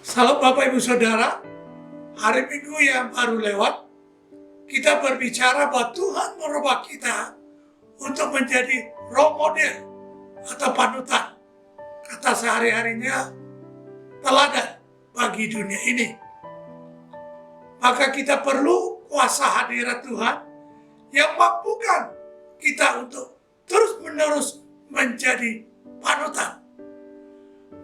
Salam Bapak Ibu Saudara, hari Minggu yang baru lewat, kita berbicara bahwa Tuhan merubah kita untuk menjadi role model atau panutan. Kata sehari-harinya, teladan bagi dunia ini. Maka kita perlu kuasa hadirat Tuhan yang mampukan kita untuk terus-menerus menjadi panutan.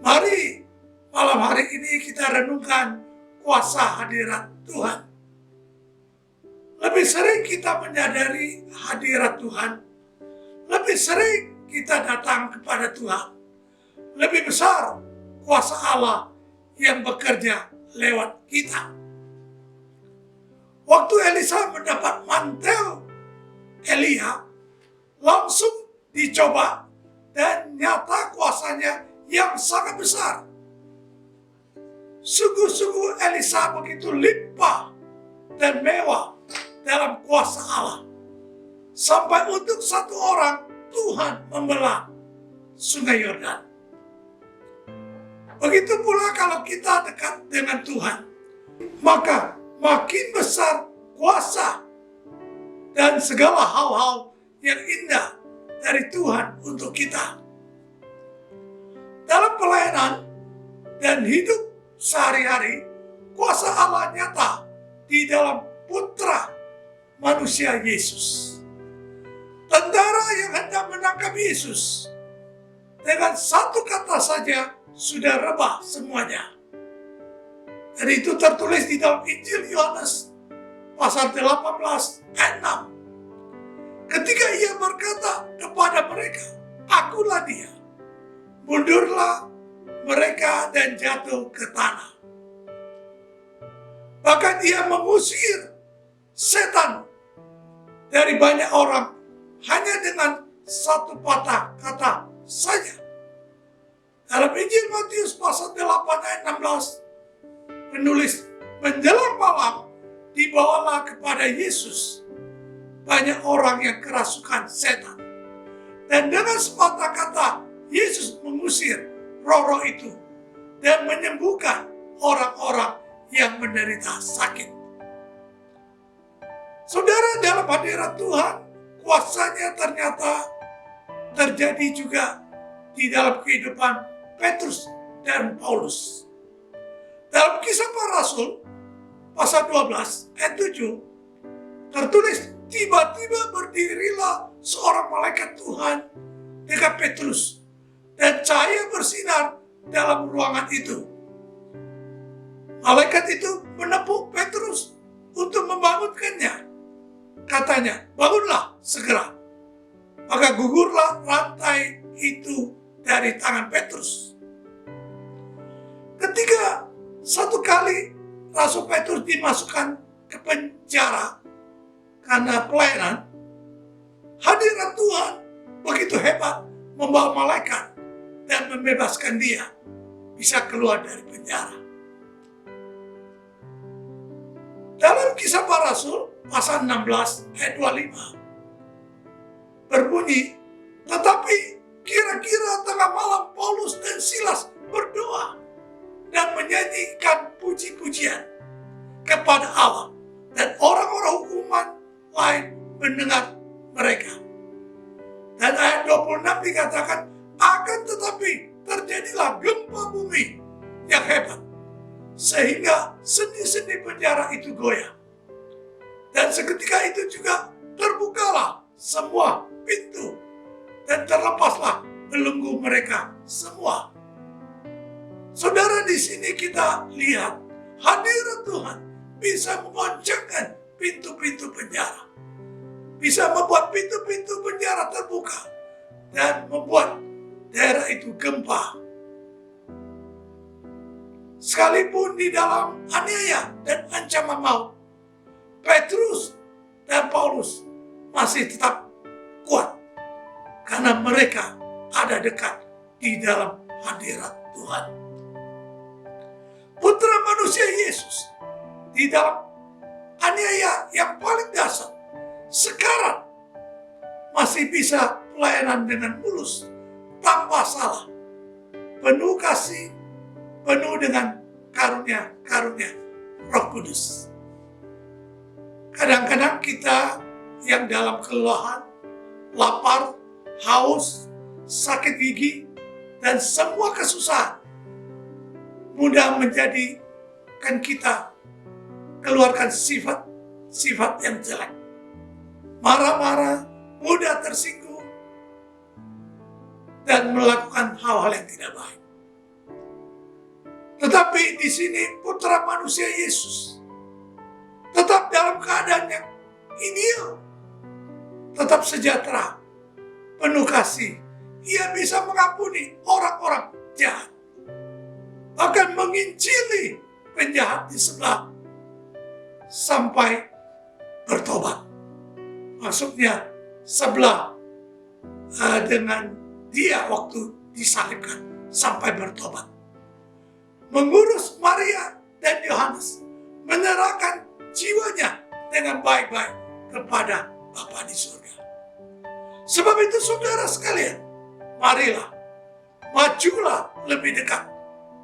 Mari malam hari ini kita renungkan kuasa hadirat Tuhan. Lebih sering kita menyadari hadirat Tuhan, lebih sering kita datang kepada Tuhan, lebih besar kuasa Allah yang bekerja lewat kita. Waktu Elisa mendapat mantel Elia, langsung dicoba dan nyata kuasanya yang sangat besar. Sungguh-sungguh Elisa begitu limpah dan mewah dalam kuasa Allah. Sampai untuk satu orang Tuhan membelah sungai Yordan. Begitu pula kalau kita dekat dengan Tuhan, maka makin besar kuasa dan segala hal-hal yang indah dari Tuhan untuk kita. Dalam pelayanan dan hidup sehari-hari, kuasa Allah nyata di dalam Putra manusia Yesus. Tentara yang hendak menangkap Yesus, dengan satu kata saja sudah rebah semuanya. Dan itu tertulis di dalam Injil Yohanes pasal 18 ayat 6. Ketika ia berkata kepada mereka, "Akulah dia," mundurlah mereka dan jatuh ke tanah. Bahkan ia mengusir setan dari banyak orang hanya dengan satu patah kata saja. Dalam Injil Matius pasal 8 ayat 16, penulis, "Menjelang malam dibawalah kepada Yesus banyak orang yang kerasukan setan. Dan dengan sepatah kata Yesus mengusir roh-roh itu dan menyembuhkan orang-orang yang menderita sakit." Saudara, dalam hadirat Tuhan, kuasanya ternyata terjadi juga di dalam kehidupan Petrus dan Paulus. Dalam Kisah Para Rasul pasal 12 ayat 7 tertulis, tiba-tiba berdirilah seorang malaikat Tuhan dekat Petrus dan cahaya bersinar dalam ruangan itu. Malaikat itu menepuk Petrus untuk membangunkannya. Katanya, "Bangunlah segera." Maka gugurlah rantai itu dari tangan Petrus. Ketika satu kali Rasul Petrus dimasukkan ke penjara karena pelayanan, hadirat Tuhan begitu hebat membawa malaikat dan membebaskan dia bisa keluar dari penjara. Dalam Kisah Para Rasul pasal 16 ayat 25 berbunyi, "Tetapi kira-kira tengah malam Paulus dan Silas berdoa dan menyanyikan puji-pujian kepada Allah, dan orang-orang hukuman lain mendengar mereka." Dan ayat 26 dikatakan, "Akan tetapi terjadilah gempa bumi yang hebat, sehingga sendi-sendi penjara itu goyah. Dan seketika itu juga terbukalah semua pintu dan terlepaslah belenggu mereka semua." Saudara, di sini kita lihat hadirat Tuhan bisa mengoncangkan pintu-pintu penjara, bisa membuat pintu-pintu penjara terbuka dan membuat daerah itu gempa. Sekalipun di dalam aniaya dan ancaman maut, Petrus dan Paulus masih tetap kuat karena mereka ada dekat di dalam hadirat Tuhan. Putra manusia Yesus di dalam aniaya yang paling dasar, sekarat, masih bisa pelayanan dengan mulus, tanpa salah, penuh kasih, penuh dengan karunia Roh Kudus. Kadang-kadang kita yang dalam kelelahan, lapar, haus, sakit gigi, dan semua kesusahan mudah menjadikan kita keluarkan sifat yang jelek. Marah-marah, mudah tersinggung, dan melakukan hal-hal yang tidak baik. Tetapi di sini putra manusia Yesus tetap dalam keadaan yang ideal, tetap sejahtera, penuh kasih. Ia bisa mengampuni orang-orang jahat, bahkan menginjili penjahat di sebelah sampai bertobat. Maksudnya sebelah dengan dia waktu disalibkan sampai bertobat. Mengurus Maria dan Yohanes, menyerahkan jiwanya dengan baik-baik kepada Bapa di surga. Sebab itu saudara sekalian, marilah, majulah lebih dekat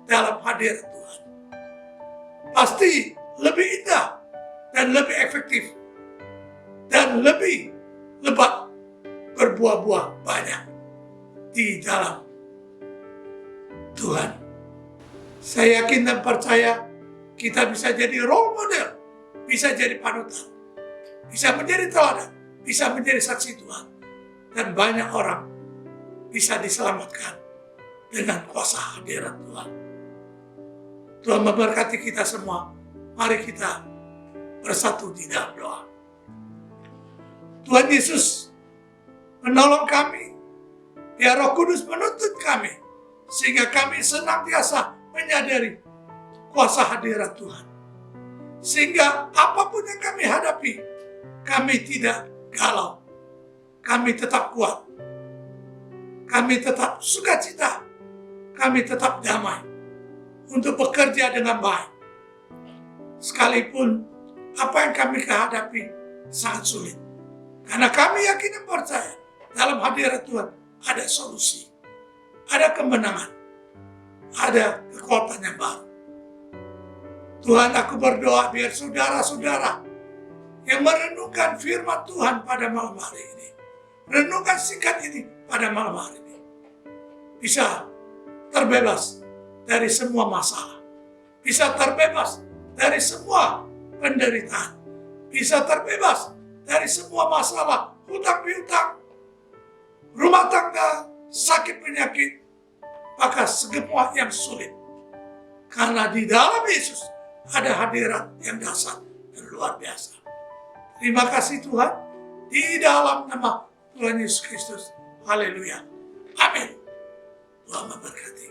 dalam hadirat Tuhan. Pasti lebih indah dan lebih efektif dan lebih lebat, berbuah-buah banyak di dalam Tuhan. Saya yakin dan percaya kita bisa jadi role model, bisa jadi panutan, bisa menjadi teladan, bisa menjadi saksi Tuhan. Dan banyak orang bisa diselamatkan dengan kuasa hadirat Tuhan. Tuhan memberkati kita semua. Mari kita bersatu di dalam doa. Tuhan Yesus menolong kami. Biar Roh Kudus menuntun kami. Sehingga kami senantiasa menyadari kuasa hadirat Tuhan. Sehingga apapun yang kami hadapi, kami tidak galau. Kami tetap kuat. Kami tetap sukacita. Kami tetap damai. Untuk bekerja dengan baik. Sekalipun apa yang kami hadapi sangat sulit. Karena kami yakin dan percaya dalam hadirat Tuhan ada solusi. Ada kemenangan. Ada kekuatan yang baru. Tuhan, aku berdoa biar saudara-saudara yang merenungkan firman Tuhan pada malam hari ini, renungkan singkat ini pada malam hari ini, bisa terbebas dari semua masalah, bisa terbebas dari semua penderitaan, bisa terbebas dari semua masalah, hutang piutang, rumah tangga, sakit penyakit, maka semua yang sulit. Karena di dalam Yesus ada hadirat yang dahsyat dan luar biasa. Terima kasih Tuhan, di dalam nama Tuhan Yesus Kristus. Haleluya. Amin. Tuhan memberkati.